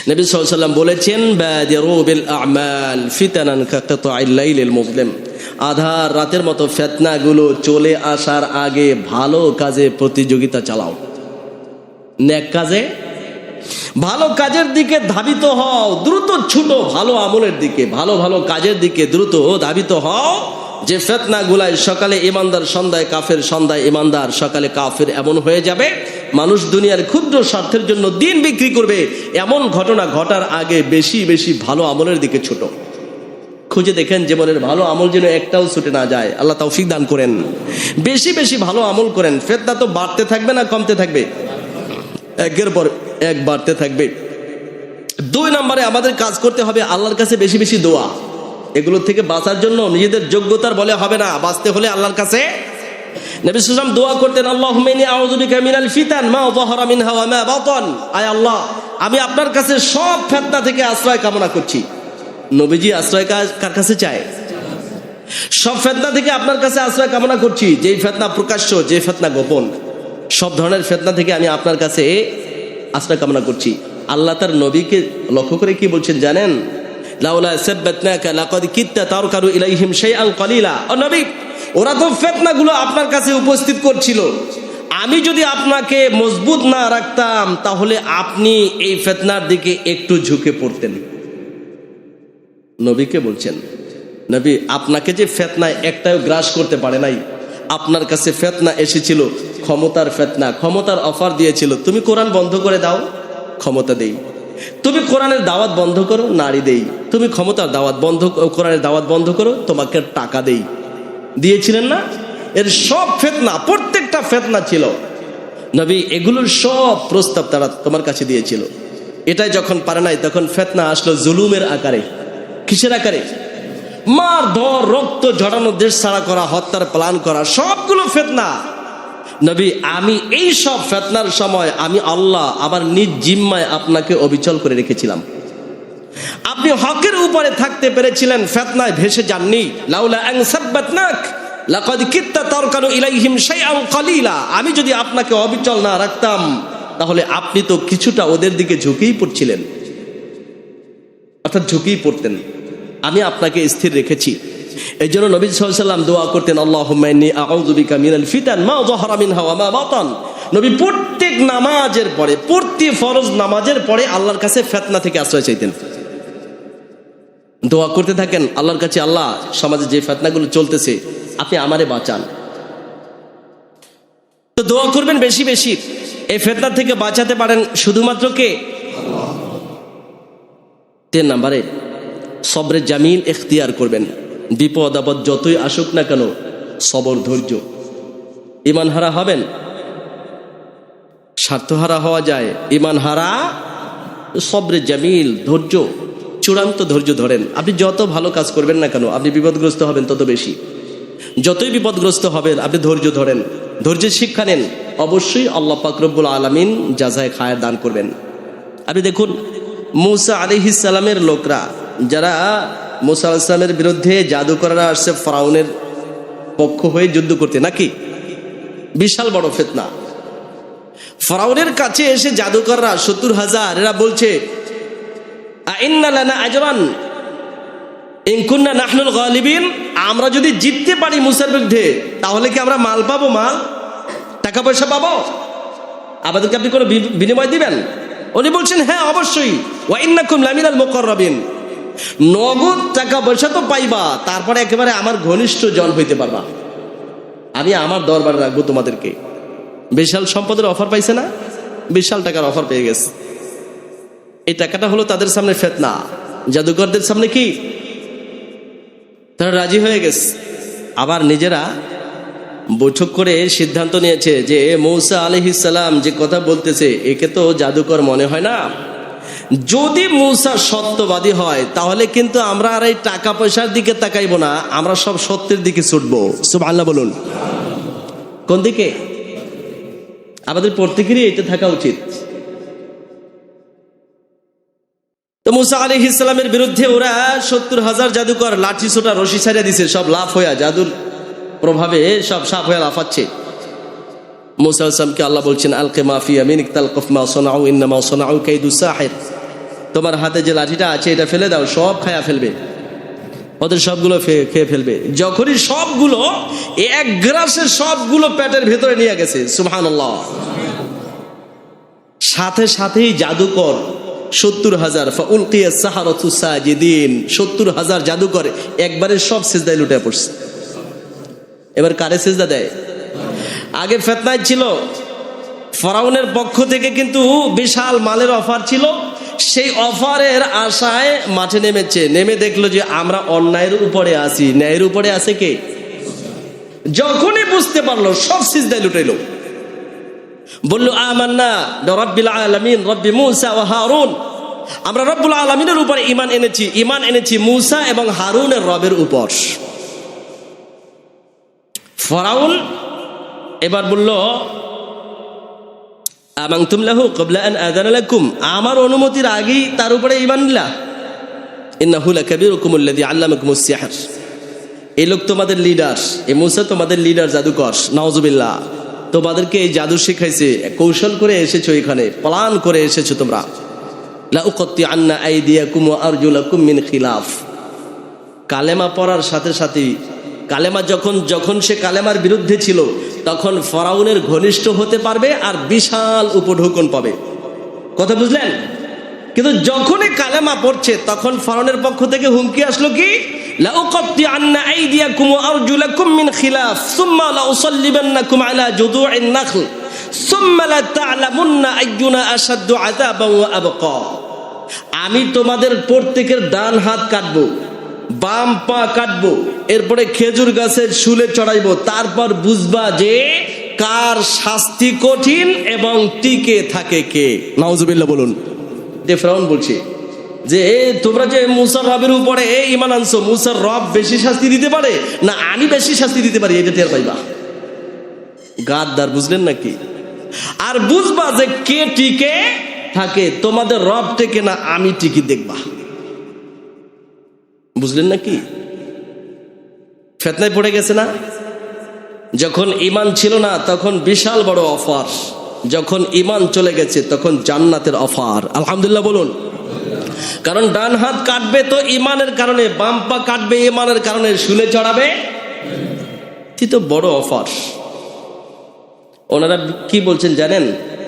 নবী সাল্লাল্লাহু আলাইহি ওয়াসাল্লাম বলেছেন, বাদিরু বিল আ'মাল ফিতানান কাকিতা'ইল লাইলিল মুযলিম। আধার রাতের মতো ফিতনাগুলো চলে আসার আগে ভালো কাজে প্রতিযোগিতা চালাও, নেক কাজে, ভালো কাজের দিকে ধাবিত হও, দ্রুত ছুটো ভালো আমলের দিকে, ভালো ভালো কাজের দিকে দ্রুত ধাবিত হও। যে ফিতনাগুলাই সকালে ইমানদার, সন্ধ্যায় কাফের, সন্ধ্যায় ইমানদার, সকালে কাফের এমন হয়ে যাবে, মানুষ দুনিয়ার ক্ষুদ্র স্বার্থের জন্য দিন বিক্রি করবে, এমন ঘটনা ঘটার আগে বেশি বেশি ভালো আমলের দিকে ছোটো খুঁজে দেখেন জীবনের ভালো আমল যেন একটাও ছুটে না যায়। আল্লাহ তৌফিক দান করেন। বেশি বেশি ভালো আমল করেন। ফিতনা তো বাড়তে থাকবে না কমতে থাকবে? একের পর এক বাড়তে থাকবে। 2 নম্বরে আমাদের কাজ করতে হবে আল্লাহর কাছে বেশি বেশি দোয়া। এগুলো থেকে বাঁচার জন্য নিজেদের যোগ্যতার বলে হবে না, বাঁচতে হলে আল্লাহর কাছে নবী সাল্লাল্লাহু আলাইহি ওয়াসাল্লাম দোয়া করতেন, আল্লাহুম্মা ইন্নী আউযু বিকা মিনাল ফিতান মা যাহারা মিনহা ওয়া মা বাতান। আয় আল্লাহ, আমি আপনার কাছে সব ফিতনা থেকে আশ্রয় কামনা করছি। নবীজি আশ্রয় কার কাছে চায়? সব ফিতনা থেকে আপনার কাছে আশ্রয় কামনা করছি, যেই ফিতনা প্রকাশ্য, যে ফিতনা গোপন, সব ধরনের ফিতনা থেকে আমি আপনার কাছে আশ্রয় কামনা করছি। আল্লাহ তার নবীকে লক্ষ্য করে কি বলছেন জানেন? লাউলা সাব্বাতনাকা লাকাদ কিত্তা তারকারু ইলাইহিম শাইআন কলিলা। ও নবী, ওরা তো ফিতনাগুলো আপনার কাছে উপস্থিত করছিল, আমি যদি আপনাকে মজবুত না রাখতাম তাহলে আপনি এই ফিতনার দিকে একটু ঝুঁকে পড়তেন। নবীকে বলছেন, নবী আপনাকে যে ফিতনায় একটাও গ্রাস করতে পারে নাই, আপনার কাছে ফিতনা এসেছিল ক্ষমতার ফিতনা, ক্ষমতার অফার দিয়েছিল, তুমি কোরআন বন্ধ করে দাও, ক্ষমতা দেই। তুমি কোরআনের দাওয়াত বন্ধ করো, নারী দেই। তুমি ক্ষমতার দাওয়াত বন্ধ, কোরআনের দাওয়াত বন্ধ করো, তোমাকে টাকা দেই। দিয়েছিলেন না? এর সব ফিতনা, প্রত্যেকটা ফিতনা ছিল নবী, এগুলোর সব প্রস্তাব তারা তোমার কাছে দিয়েছিল। এটাই যখন পারে নাই, তখন ফিতনা আসলো জুলুমের আকারে। কিসের আকারে? মার ধর, রক্ত ঝরানো, দেশ ছাড়া করা, হত্যার প্ল্যান করা, সবগুলো ফিতনা। নবী, আমি এই সব ফিতনার সময় আমি আল্লাহ আমার নিজ জিম্মায় আপনাকে অবিচল করে রেখেছিলাম। আপনি হকের উপরে থাকতে পেরেছিলেন, ফিতনায় ভেসে যাননি। লাউলা আন সাব্বাতনাক লাকাদ কিত্তা তারকানু ইলাইহিম শাইআন কলিলা। আমি যদি আপনাকে অবিচল না রাখতাম তাহলে আপনি তো কিছুটা ওদের দিকে ঝুঁকেই পড়ছিলেন, অর্থাৎ ঝুঁকেই পড়তেন। আমি আপনাকে স্থির রেখেছি। এই জন্য নবী সাল্লাল্লাহু আলাইহি ওয়াসাল্লাম দোয়া করতেন, আল্লাহুম্মা ইন্নী আউযু বিকা মিনাল ফিতান মা যাহারা মিনহা ওয়া মা বাতান। নবী প্রত্যেক নামাজের পরে, প্রত্যেক ফরজ নামাজের পরে আল্লাহর কাছে ফিতনা থেকে আশ্রয় চাইতেন। দোয়া করতে থাকেন আল্লাহর কাছে, আল্লাহ সমাজে যে ফিতনাগুলো চলতেছে আপনি আমারে বাঁচান। তো দোয়া করবেন বেশি বেশি। এই ফিতনা থেকে বাঁচাতে পারেন শুধুমাত্র কে? আল্লাহ। 3 নম্বরে সবরে জামিল ইখতিয়ার করবেন। বিপদ আপদ যতই আসুক না কেন, সবর, ধৈর্য। ঈমান হারা হবেন, স্বার্থহারা হওয়া যায়, ঈমান হারা। সবরে জামিল, ধৈর্য, চূড়ান্ত ধৈর্য ধরেন। আপনি যত ভালো কাজ করবেন না কেন, আপনি বিপদগ্রস্ত হবেন তত বেশি। যতই বিপদগ্রস্ত হবেন আপনি ধৈর্য ধরেন, ধৈর্যের শিক্ষা নেন, অবশ্যই আল্লাহ পাক রব্বুল আলামিন জাযায়ে খায়ের দান করবেন। আপনি দেখুন মূসা আলাইহিস সালামের লোকরা, যারা মূসা আলাইহিস সালামের বিরুদ্ধে জাদুকররা আসছে ফেরাউনের পক্ষ হয়ে যুদ্ধ করতে, নাকি? বিশাল বড় ফিতনা। ফেরাউনের কাছে এসে জাদুকররা 70,000 এরা বলছে, আইন্না লানা আজরান ইন কুননা নাহনুল গালিবিন। আমরা যদি জিততে পারি মূসার বিরুদ্ধে তাহলে কি আমরা মাল পাবো? মাল, টাকা পয়সা পাবো? আমাদেরকে আপনি কোনো বিনিময় দিবেন? উনি বলছেন, হ্যাঁ অবশ্যই। ওয়া ইন্নাকুম লামিনাল মুকাররাবিন। নগদ টাকা পয়সা তো পাইবা, তারপরে একেবারে আমার ঘনিষ্ঠ জন হইতে পারবা, আমি আমার দরবারে রাখবো তোমাদেরকে। বিশাল সম্পদের অফার পাইছে না? বিশাল টাকার অফার পেয়ে গেছে। এই টাকাটা হলো তাদের সামনে ফিতনা। জাদুকরদের সামনে কি? তারা রাজি হয়ে গেছে। আবার নিজেরা বৈঠক করে সিদ্ধান্ত নিয়েছে যে মূসা আলাইহিস সালাম যে কথা বলতেছে একে তো জাদুকর মনে হয় না। যদি মূসা সত্যবাদী হয় তাহলে কিন্তু আমরা আর এই টাকা পয়সার দিকে তাকাইবো না, আমরা সব সত্যের দিকে ছুটবো। সুবহানাল্লাহ বলুন। কোন দিকে? আমাদের প্রত্যেকেরই এটা থাকা উচিত। তো মূসা আলাইহিস সালামের বিরুদ্ধে ওরা 70,000 জাদুকর লাঠি ছোটা রশি ছাড়িয়ে দিছে, সব লাফ হইয়া, জাদুর প্রভাবে সব সাপ হয়ে লাফাচ্ছে। মূসা আলাইহিস সালামকে আল্লাহ বলছেন, আলকি মা ফি ইয়ামিনিক তালকাফ মা সানাউ ইন্নামা সানাউ কাইদু সাহির। তোমার হাতে যে লাঠিটা আছে এটা ফেলে দাও, সব খায়া ফেলবে, ওদের সবগুলো খেয়ে ফেলবে। যখনই সবগুলো এক গ্রাসে সবগুলো পেটের ভেতরে নিয়ে গেছে, সুবহানাল্লাহ, সাথে সাথেই জাদুকর 70,000 ফাউলকিয়া সাহারাতু সাজিদিন, 70,000 জাদুকর একবারে সব সিজদায় লুটে পড়ছে। এবার কারে সিজদা দেয়? আগে ফিতনায় ছিল, ফেরাউনের পক্ষ থেকে কিন্তু বিশাল মালের অফার ছিল, সেই অফারের আশায় মাঠে নেমেছে, নেমে দেখলো যে আমরা অন্যায়ের উপরে আছি, ন্যায়ের উপরে আছে কে? যখনই বুঝতে পারলো সব সিজদায় লুটাইলো, বলল আমান্না বিরাব্বিল আলামিন রব্বি মূসা ওয়া হারুন, আমরা রব্বুল আলামিনের উপরে ঈমান এনেছি মূসা এবং হারুনের রবের উপর। ফেরাউন এবার বলল আমানতুম লাহু ক্বাবলা আন আযানা লাকুম, আমার অনুমতির আগেই তার উপরে ঈমান নিলা? ইন্নাহু লাকাবীরুকুম আল্লাযী আল্লামাকুমুস সিহর, এই লোক তোমাদের লিডার, এই মূসা তোমাদের লিডার জাদুকর, নাউজুবিল্লাহ, তোমাদেরকে এই জাদু শিখাইছে, কৌশল করে এসেছো, এখানে প্ল্যান করে এসেছো তোমরা। লা উকত্তিআন্না আইদিয়াকুম ওয়া আরজুলাকুম মিন খিলাফ, কালেমা পড়ার সাথে সাথেই কালেমা যখন সে কালেমার বিরুদ্ধে ছিল তখন ফেরাউনের ঘনিষ্ঠ হতে পারবে আর বিশাল উপঢৌকন পাবে। কথা বুঝলেন? কিন্তু যখনই কালেমা পড়ছে তখন ফেরাউনের পক্ষ থেকে হুমকি আসলো কি? লা উকত্তিআন্না আইদিয়াকুম ওয়া আরজুলাকুম মিন খিলাফ সুম্মা লা উসাল্লিবান্নাকুম আলা জুদুইন নাখল সুম্মা লা তা'লামুন্না আইয়ুনা আশাদ্দু আযাবান ওয়া আবকা, আমি তোমাদের প্রত্যেকের ডান হাত কাটবো, বাম পা কাটবো, এরপরে খেজুর গাছের শুলে চড়াইবো, তারপর বুঝবা যে কার শাস্তি কঠিন এবং টিকে থাকে কে। নাউজুবিল্লাহ বলুন। যে ফেরাউন বলছে যে তোমরা যে মূসার রবের উপরে ঈমান আনছো, মূসার রব বেশি শাস্তি দিতে পারে না আমি বেশি শাস্তি দিতে পারি, এটা টের পাইবা। গাদ্দার, বুঝলেন নাকি? আর বুঝবা যে কে টিকে থাকে, তোমাদের রব টিকে না আমি টিকি, দেখবা। বুঝলেন নাকি? ফিতনায় পড়ে গেছে না? যখন ঈমান ছিল না তখন বিশাল বড় অফার, যখন ঈমান চলে গেছে তখন জান্নাতের অফার। আলহামদুলিল্লাহ বলুন। কারণ ডান হাত কাটবে তো ঈমানের কারণে, বাম পা কাটবে ঈমানের কারণে, শুলে চড়াবে, তো বড় অফার। ওনারা কি বলছেন জানেন?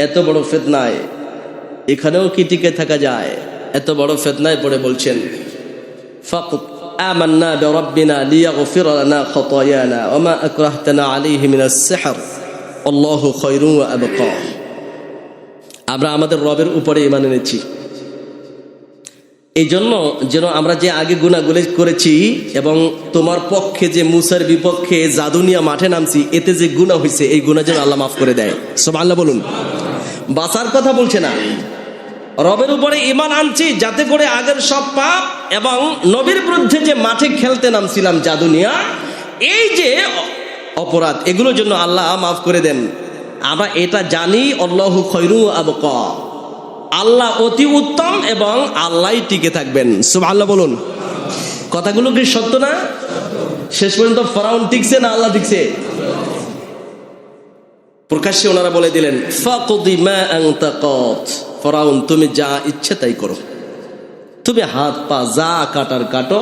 এত বড় ফিতনায় এখানেও কি টিকে থাকা যায়? এত বড় ফিতনায় পড়ে বলছেন ফাকুত আমান্না বিরাব্বিনা লিয়াগফির লানা খাতায়ানা ওয়া মা আকরাহতানা আলাইহি মিনাস সিহর আল্লাহু খায়রুন ওয়া আবকা, আমরা আমাদের রবের উপরে ঈমান এনেছি, এই জন্য যেন আমরা যে আগে গুনাহগুলো করেছি এবং তোমার পক্ষে যে মূসার বিপক্ষে জাদুনিয়া মাঠে নামছি, এতে যে গুনাহ হয়েছে এই গুনাহ যেন আল্লাহ মাফ করে দেয়। সুবহানাল্লাহ বলুন। বাঁচার কথা বলছে না, রবের উপরে ঈমান আনছি যাতে করে আগের সব পাপ এবং নবীর বিরুদ্ধে যে মাঠে খেলতে নামছিলাম জাদুনিয়া, এই যে অপরাধ, এগুলোর জন্য আল্লাহ মাফ করে দেন। আমরা এটা জানি, আল্লাহু খায়রুন ওয়া আবকা, আল্লাহ অতি উত্তম এবং আল্লাহই টিকে থাকবেন। সুবহানাল্লাহ বলুন। কথাগুলো কি সত্য না? শেষ পর্যন্ত ফেরাউন টিকছে না আল্লাহ টিকছে? প্রকাশ্যে ওনারা বলে দিলেন ফাকদি মা আনতা কাত, ফেরাউন তুমি যা ইচ্ছে তাই করো, তুমি হাত পা যা কাটার কাটো,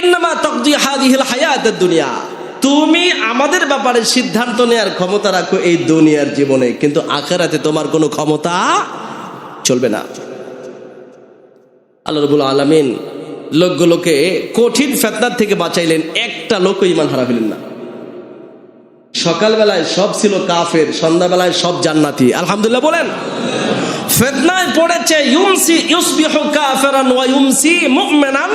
ইন্নামা তাকদি হাদিহিল হায়াতাদ দুনিয়া, তুমি আমাদের ব্যাপারে সিদ্ধান্ত নেওয়ার ক্ষমতা রাখো এই দুনিয়ার জীবনে, কিন্তু আখিরাতে তোমার কোনো ক্ষমতা চলবে না। আল্লাহ রাব্বুল আলামিন লোকগুলোকে কঠিন ফিতনার থেকে বাঁচাইলেন, একটা লোকও ঈমান হারা হলেন না। সকালবেলায় সব ছিল কাফের, সন্ধ্যাবেলায় সব জান্নাতি। আলহামদুলিল্লাহ বলেন। ফিতনায় পড়েছে ইউসবিহু কাফিরান ওয়া ইউমসি মুমিনান,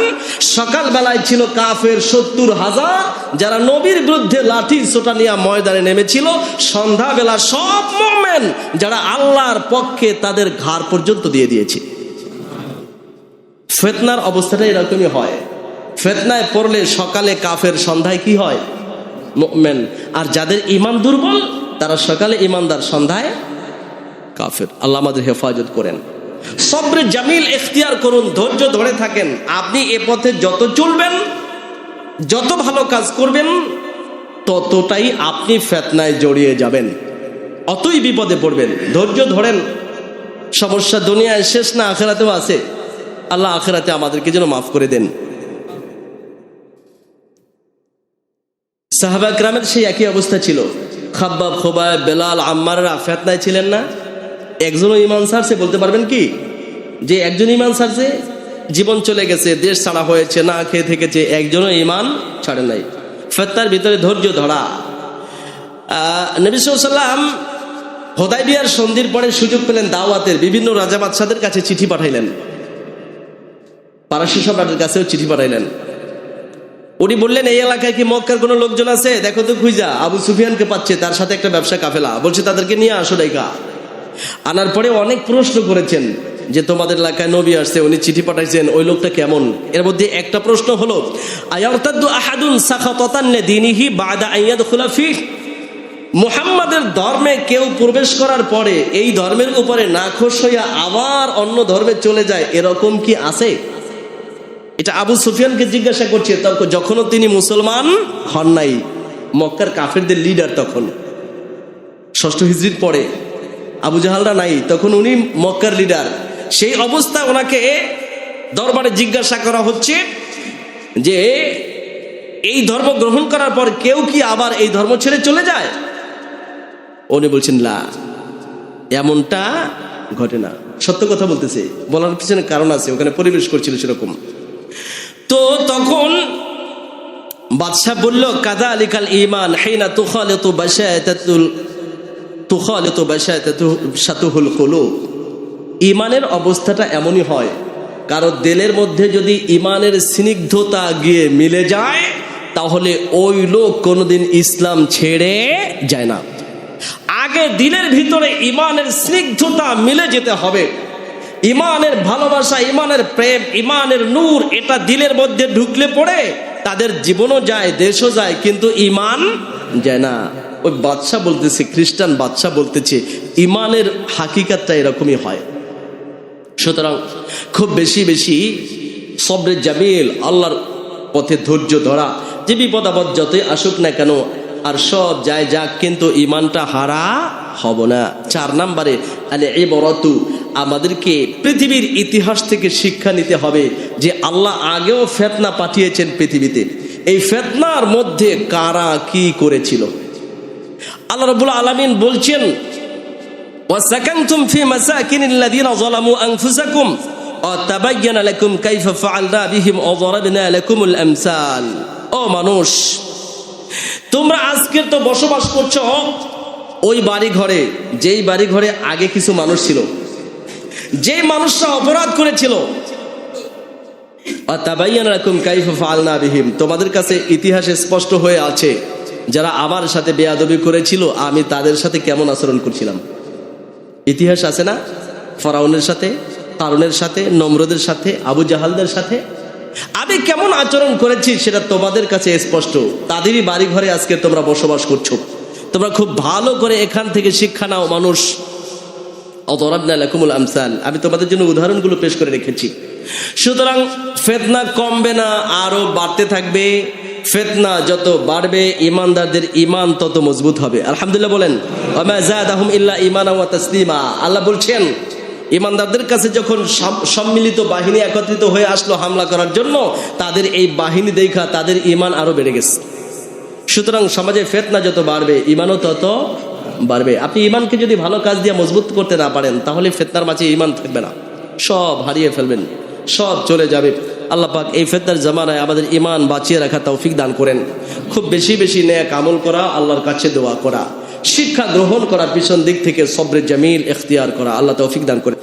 সকালবেলায় ছিল কাফের 70,000 যারা নবীর বিরুদ্ধে লাঠি সোটা নিয়ে ময়দানে নেমেছিল, সন্ধ্যাবেলা সব মুমিন যারা আল্লাহর পক্ষে তাদের ঘাড় পর্যন্ত দিয়ে দিয়েছে। ফিতনার অবস্থাটা এরকমই হয়, ফিতনায় পড়লে সকালে কাফের, সন্ধ্যায় কি হয়? মুমিন। আর যাদের ঈমান দুর্বল তারা সকালে ঈমানদার, সন্ধ্যায় কাফের। আল্লাহ আমাদের হেফাজত করেন। সবরে জামিল ইখতিয়ার করুন, ধৈর্য ধরে থাকেন। আপনি এ পথে যত চলবেন, যত ভালো কাজ করবেন, ততটাই আপনি ফিতনায় জড়িয়ে যাবেন, অতই বিপদে পড়বেন। ধৈর্য ধরেন, সমস্যা দুনিয়ায় শেষ না, আখিরাতেও আছে। আল্লাহ আখিরাতে আমাদেরকে যেন মাফ করে দেন। সাহাবা কিরামের সেই একই অবস্থা ছিল। খাব্বাব, খোবাব, বেলাল, আম্মাররা ফিতনায় ছিলেন না? একজনও ঈমান ছাড়ছে বলতে পারবেন কি যে একজন ঈমান ছাড়ছে? জীবন চলে গেছে, দেশ ছাড়া হয়েছে, না খেয়ে থেকেছে, একজনও ঈমান ছাড়ে নাই। ফিতনার ভিতরে ধৈর্য ধরা। নবী সাল্লাল্লাহু আলাইহি ওয়াসাল্লাম হুদায়বিয়ার সন্ধির পরে সুযোগ পেলেন দাওয়াতের, বিভিন্ন রাজা বাদশাদের কাছে চিঠি পাঠাইলেন, পারস্য সম্রাটের কাছেও চিঠি পাঠাইলেন। উনি বললেন, এই এলাকায় কি মক্কার কোনো লোকজন আছে? দেখো তো খুঁজা। আবু সুফিয়ানকে পাচ্ছে, তার সাথে একটা ব্যবসা কাফেলা, বলছে তাদেরকে নিয়ে আসো ডাইকা। আনার পরে অনেক প্রশ্ন করেছেন যে তোমাদের এলাকায় নবী আসছে, উনি চিঠি পাঠাইছেন, ওই লোকটা কেমন? এর মধ্যে একটা প্রশ্ন হলো, আয়ারতাদু আহাদুন সাখাতাতান লিদীনিহি বাদা আন ইয়াদখুলা ফীহ, মুহাম্মাদের ধর্মে কেউ প্রবেশ করার পরে এই ধর্মের উপরে নাখোশ হইয়া আবার অন্য ধর্মে চলে যায়, এরকম কি আছে? এটা আবু সুফিয়ানকে জিজ্ঞাসা করছে, যখনও তিনি মুসলমান হন নাই। মক্কার কাফেরদের লিডার তখন, 6ষ্ঠ হিজরির পরে, আবু জাহালরা নাই, তখন উনি মক্কার লিডার। সেই অবস্থায় ওনাকে দরবারে জিজ্ঞাসা করা হচ্ছে যে এই ধর্ম গ্রহণ করার পর কেউ কি আবার এই ধর্ম ছেড়ে চলে যায়? উনি বলছেন না, এমনটা ঘটে না। সত্য কথা বলতেছে, বলার পিছনে কারণ আছে, ওখানে পরিবেশ করছিল সেরকম। তো তখন বাদশাহ বলল, কাদা আলিকাল ঈমান হিনা তুখালিতু বাশায়াতুল কুলুব, ঈমানের অবস্থাটা এমনই হয়, কারো দিলের মধ্যে যদি ঈমানের স্নিগ্ধতা গিয়ে মিলে যায় তাহলে ওই লোক কোনোদিন ইসলাম ছেড়ে যায় না। আগে দিলের ভিতরে ঈমানের স্নিগ্ধতা মিলে যেতে হবে। ঈমানের ভালোবাসা, ঈমানের প্রেম, ঈমানের নূর, এটা দিলের মধ্যে ঢুকলে পড়ে তাদের জীবনও যায়, দেশও যায়, কিন্তু ঈমান যায় না। ওই বাদশা বলতেছে, খ্রিস্টান বাদশা বলতেছে, ঈমানের হাকিকাতটা এরকমই হয়। সুতরাং খুব বেশি বেশি সবরে জামিল, আল্লাহর পথে ধৈর্য ধরা, যে বিপদ আপদ যতই আসুক না কেন, আর সব যায় যাক, কিন্তু ঈমানটা হারা হব না। 4 নম্বরে আলে ইবরাতু, আমাদেরকে পৃথিবীর ইতিহাস থেকে শিক্ষা নিতে হবে যে আল্লাহ আগেও ফিতনা পাঠিয়েছেন পৃথিবীতে। এই ফিতনার মধ্যে কারা কি করেছিল? আল্লাহ রাব্বুল আলামিন বলছেন, ওয়াসাকানতুম ফি মাসাকিনিল্লাযিনা যালামু আনফুসাকুম ওয়া তাবায়্যানা লাকুম কাইফা ফাআলনা বিহিম ওয়া দারাবনা লাকুমুল আমসাল। ও মানুষ, তোমরা আজকে তো বসবাস করছো ওই বাড়ি ঘরে, যেই বাড়ি ঘরে আগে কিছু মানুষ ছিল, যেই মানুষরা অপরাধ করেছিল। ওয়া তাবায়্যানা লাকুম কাইফা ফাআলনা বিহিম, তোমাদের কাছে ইতিহাসে স্পষ্ট হয়ে আছে যারা আমার সাথে বেয়াদবি করেছিল আমি তাদের সাথে কেমন আচরণ করছিলাম। ইতিহাস আছে না? ফেরাউনের সাথে, কারুনের সাথে, নমরুদের সাথে, আবু জাহালদের সাথে আমি কেমন আচরণ করেছি সেটা তোমাদের কাছে স্পষ্ট। তাদেরই বাড়ি ঘরে আজকে তোমরা বসবাস করছো। তোমরা খুব ভালো করে এখান থেকে শিক্ষা নাও মানুষ। অদরাবনা লাকুমুল আমসাল, আমি তোমাদের জন্য উদাহরণগুলো পেশ করে রেখেছি। সুতরাং ফিতনা কমবে না, আরো বাড়তে থাকবে। ফিতনা যত বাড়বে ঈমানদারদের ঈমান তত মজবুত হবে। আলহামদুলিল্লাহ বলেন, ওয়া মা যাদাহুম ইল্লা ঈমানা ওয়া তাসলিমা। আল্লাহ বলছেন, ঈমানদারদের কাছে যখন সম্মিলিত বাহিনী একত্রিত হয়ে আসলো হামলা করার জন্য, তাদের এই বাহিনী দেখা তাদের ঈমান আরো বেড়ে গেছে। সুতরাং সমাজে ফিতনা যত বাড়বে ঈমানও তত বাড়বে। আপনি ঈমানকে যদি ভালো কাজ দিয়ে মজবুত করতে না পারেন তাহলে ফিতনার মাঝে ঈমান থাকবে না, সব হারিয়ে ফেলবেন, সব চলে যাবে। আল্লাহ পাক এই ফিতনার জামানায় আমাদের ঈমান বাঁচিয়ে রাখা তৌফিক দান করেন। খুব বেশি বেশি নেক আমল করা, আল্লাহর কাছে দোয়া করা, শিক্ষা গ্রহণ করার পিছন দিক থেকে সবরে জামিল ইখতিয়ার করা, আল্লাহ তৌফিক দান করেন।